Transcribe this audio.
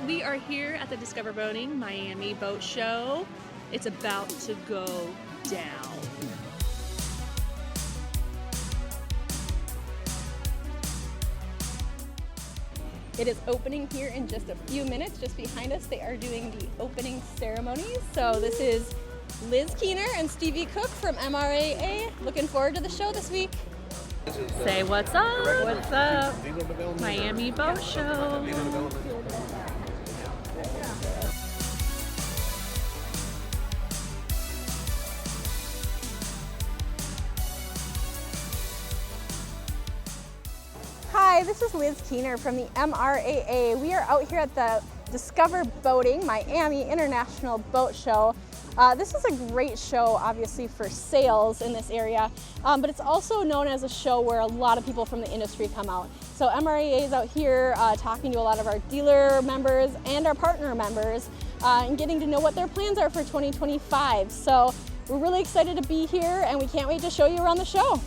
We are here at the Discover Boating Miami Boat Show. It's about to go down. It is opening here in just a few minutes. Just behind us, they are doing the opening ceremonies. So this is Liz Keener and Stevie Cook from MRAA. Looking forward to the show this week. Say what's up? What's up? Miami Boat Show. Hi, this is Liz Keener from the MRAA. We are out here at the Discover Boating Miami International Boat Show. This is a great show, obviously, for sales in this area, but it's also known as a show where a lot of people from the industry come out. So MRAA is out here talking to a lot of our dealer members and our partner members and getting to know what their plans are for 2025. So we're really excited to be here and we can't wait to show you around the show.